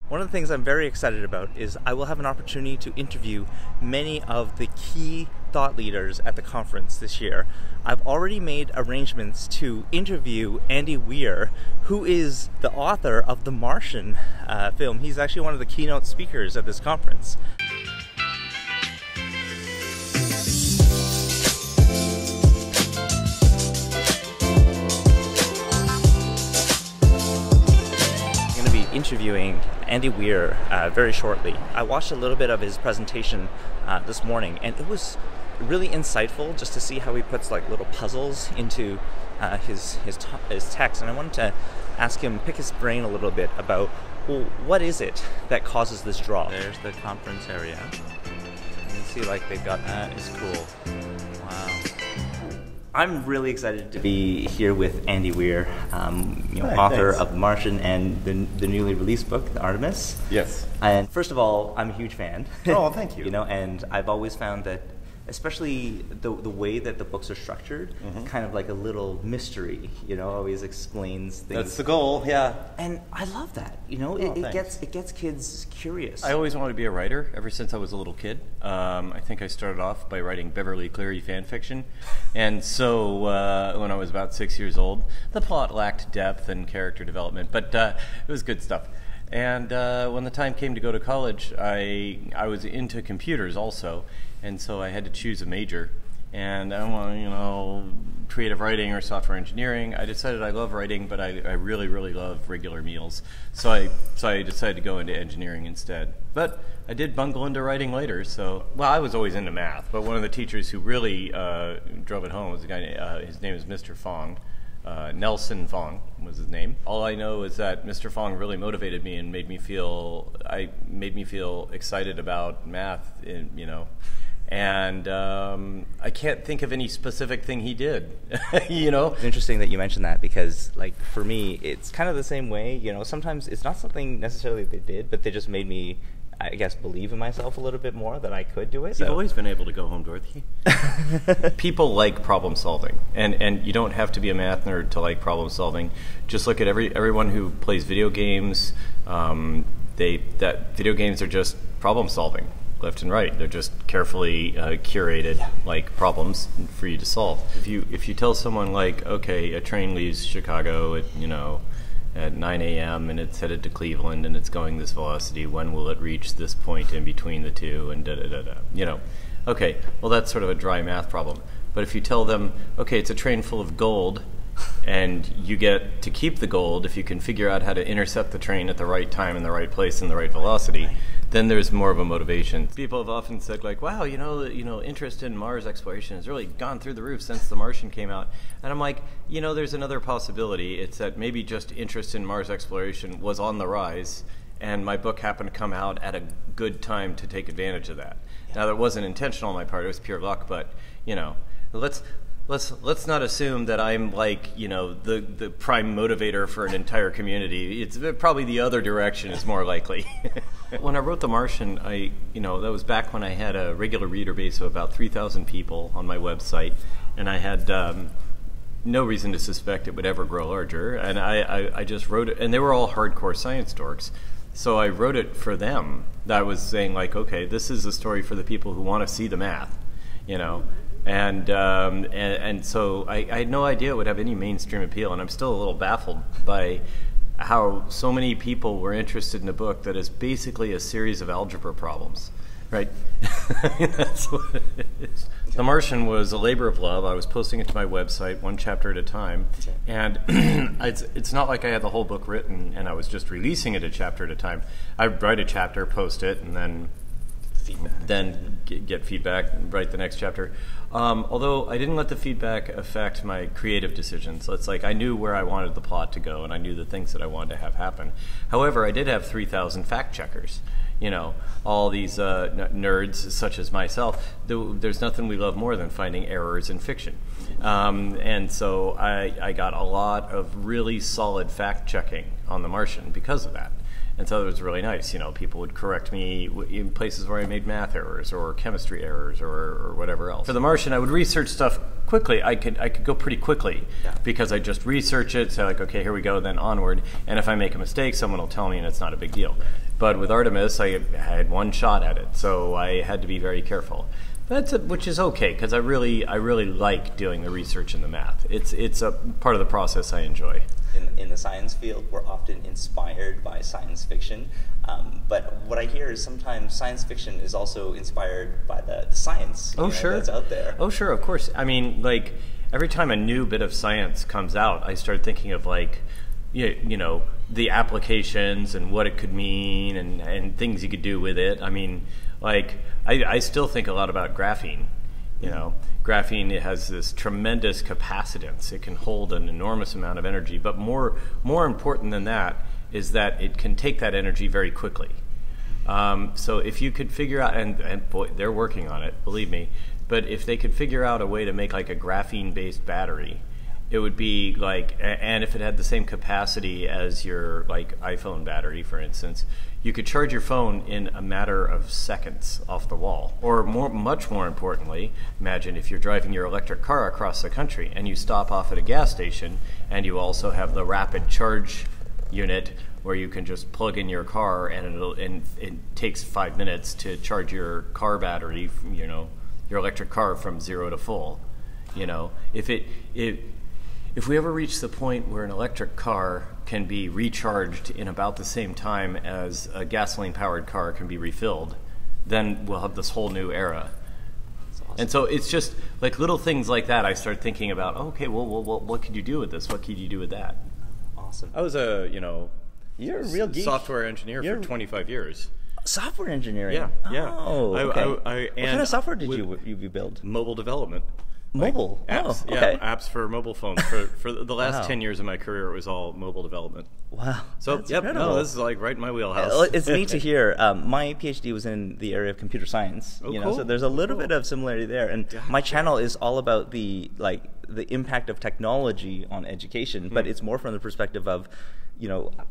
One of the things I'm very excited about is I will have an opportunity to interview many of the key thought leaders at the conference this year. I've already made arrangements to interview Andy Weir, who is the author of the Martian film. He's actually one of the keynote speakers at this conference. Interviewing Andy Weir very shortly. I watched a little bit of his presentation this morning, and it was really insightful just to see how he puts like little puzzles into his text. And I wanted to ask him, pick his brain a little bit about, well, what is it that causes this draw? There's the conference area. You can see like they've got that is cool. Wow. I'm really excited to be here with Andy Weir, author thanks. of Martian and the newly released book, The Artemis. Yes. And first of all, I'm a huge fan. Oh, thank you. And I've always found that, especially the way that the books are structured, kind of like a little mystery. Always explains things. That's the goal. Yeah. And I love that. It gets kids curious. I always wanted to be a writer ever since I was a little kid. I think I started off by writing Beverly Cleary fan fiction, and so when I was about 6 years old, the plot lacked depth and character development, but it was good stuff. And when the time came to go to college, I was into computers also, and so I had to choose a major. And I want, creative writing or software engineering. I decided I love writing, but I really, really love regular meals. So I decided to go into engineering instead. But I did bungle into writing later. Well, I was always into math, but one of the teachers who really drove it home was a guy. His name is Mr. Fong. Nelson Fong was his name. All I know is that Mr. Fong really motivated me and made me feel excited about math. And I can't think of any specific thing he did. It's interesting that you mentioned that, because like for me, it's kind of the same way. Sometimes it's not something necessarily they did, but they just made me, I guess, believe in myself a little bit more that I could do it. You've always been able to go home, Dorothy. People like problem solving, and you don't have to be a math nerd to like problem solving. Just look at everyone who plays video games. Video games are just problem solving, left and right. They're just carefully curated like problems for you to solve. If you tell someone like, okay, a train leaves Chicago at 9 a.m. and it's headed to Cleveland and it's going this velocity, when will it reach this point in between the two, and da-da-da-da. Okay, well that's sort of a dry math problem. But if you tell them, okay, it's a train full of gold, and you get to keep the gold if you can figure out how to intercept the train at the right time in the right place and the right velocity, then there's more of a motivation. People have often said like, wow, interest in Mars exploration has really gone through the roof since The Martian came out. And I'm like, there's another possibility. It's that maybe just interest in Mars exploration was on the rise, and my book happened to come out at a good time to take advantage of that. Yeah. Now, that wasn't intentional on my part. It was pure luck, but, Let's not assume that I'm like, the prime motivator for an entire community. It's probably the other direction is more likely. When I wrote The Martian, that was back when I had a regular reader base of about 3,000 people on my website, and I had no reason to suspect it would ever grow larger. And I just wrote it, and they were all hardcore science dorks. So I wrote it for them. I was saying like, okay, this is a story for the people who want to see the math, And so I had no idea it would have any mainstream appeal, and I'm still a little baffled by how so many people were interested in a book that is basically a series of algebra problems, right? That's what it is. The Martian was a labor of love. I was posting it to my website one chapter at a time, and it's not like I had the whole book written and I was just releasing it a chapter at a time. I'd write a chapter, post it, and then get feedback and write the next chapter. Although I didn't let the feedback affect my creative decisions. So it's like I knew where I wanted the plot to go, and I knew the things that I wanted to have happen. However, I did have 3,000 fact checkers. All these nerds such as myself. There's nothing we love more than finding errors in fiction. And so I got a lot of really solid fact checking on The Martian because of that. And so it was really nice. People would correct me in places where I made math errors or chemistry errors or whatever else. For The Martian, I would research stuff quickly. I could go pretty quickly because I just research it, say like, okay, here we go, then onward. And if I make a mistake, someone will tell me and it's not a big deal. But with Artemis, I had one shot at it, so I had to be very careful. Which is okay, because I really like doing the research and the math. It's a part of the process I enjoy. In the science field, we're often inspired by science fiction, but what I hear is sometimes science fiction is also inspired by the science that's out there. Oh, sure, of course. I mean, like, every time a new bit of science comes out, I start thinking of, like, the applications and what it could mean and things you could do with it. I mean, like, I still think a lot about graphene. Graphene, it has this tremendous capacitance. It can hold an enormous amount of energy, but more important than that is that it can take that energy very quickly. So if you could figure out, and boy, they're working on it, believe me, but if they could figure out a way to make like a graphene-based battery, it would be like, and if it had the same capacity as your like iPhone battery, for instance, you could charge your phone in a matter of seconds off the wall. Or much more importantly, imagine if you're driving your electric car across the country and you stop off at a gas station and you also have the rapid charge unit where you can just plug in your car and it takes 5 minutes to charge your car battery, your electric car from 0 to full. If we ever reach the point where an electric car can be recharged in about the same time as a gasoline-powered car can be refilled, then we'll have this whole new era. Awesome. And so it's just like little things like that I start thinking about, okay, well, what could you do with this? What could you do with that? Awesome. I was you're a real geek. Software engineer for 25 years. Software engineering? Yeah. Oh, okay. What kind of software did you build? Mobile development. Mobile? Like apps, okay. Apps for mobile phones. For the last 10 years of my career, it was all mobile development. Wow. So, incredible. This is like right in my wheelhouse. It's neat to hear. My PhD was in the area of computer science. Cool. So there's a little bit of similarity there. And my channel is all about the impact of technology on education, but it's more from the perspective of,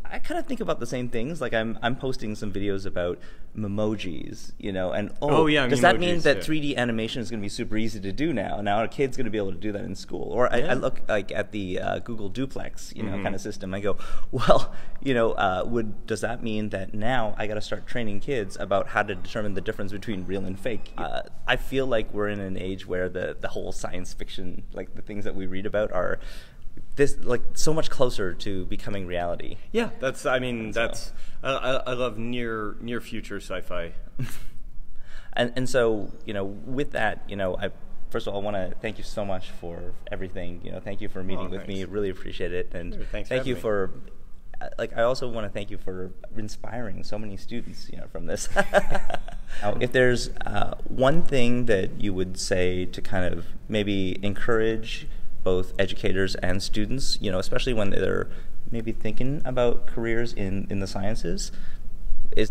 I kind of think about the same things. Like I'm posting some videos about memojis, and does that mean that 3D animation is going to be super easy to do now? Now a kid's going to be able to do that in school. Or I look like at the Google Duplex, kind of system. I go, well, does that mean that now I got to start training kids about how to determine the difference between real and fake? I feel like we're in an age where the whole science fiction, like the things that we read about, are so much closer to becoming reality. Yeah, I love near future sci-fi. and so with that, I first of all, I want to thank you so much for everything. Thank you for meeting with me. Really appreciate it, and thank you for. I also want to thank you for inspiring so many students, from this. Now, if there's one thing that you would say to kind of maybe encourage both educators and students, especially when they're maybe thinking about careers in the sciences, is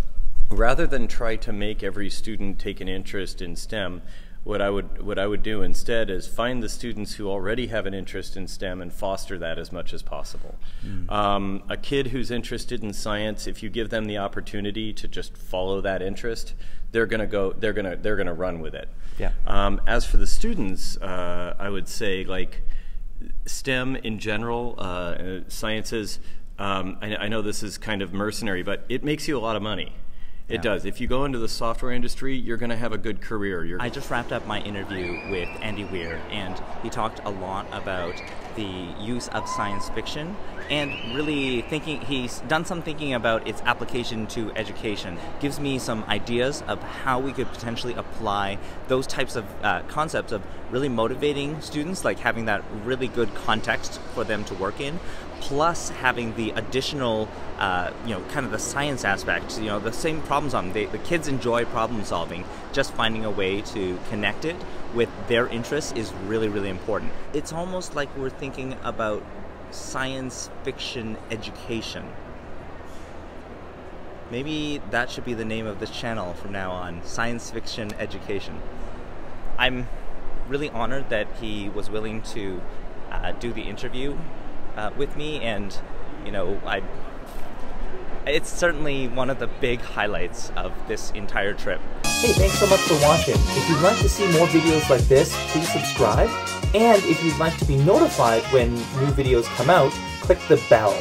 rather than try to make every student take an interest in STEM, what I would do instead is find the students who already have an interest in STEM and foster that as much as possible. A kid who's interested in science, if you give them the opportunity to just follow that interest, they're gonna run with it. Yeah. As for the students, I would say STEM in general, sciences. I know this is kind of mercenary, but it makes you a lot of money. It does. If you go into the software industry, you're going to have a good career. I just wrapped up my interview with Andy Weir, and he talked a lot about the use of science fiction and really he's done some thinking about its application to education. Gives me some ideas of how we could potentially apply those types of concepts of really motivating students, like having that really good context for them to work in, plus having the additional, kind of the science aspect, the same problem solving. The kids enjoy problem solving. Just finding a way to connect it with their interests is really, really important. It's almost like we're thinking about science fiction education. Maybe that should be the name of this channel from now on, Science Fiction Education. I'm really honored that he was willing to do the interview with me, and it's certainly one of the big highlights of this entire trip. Hey, thanks so much for watching. If you'd like to see more videos like this, please subscribe. And if you'd like to be notified when new videos come out, click the bell.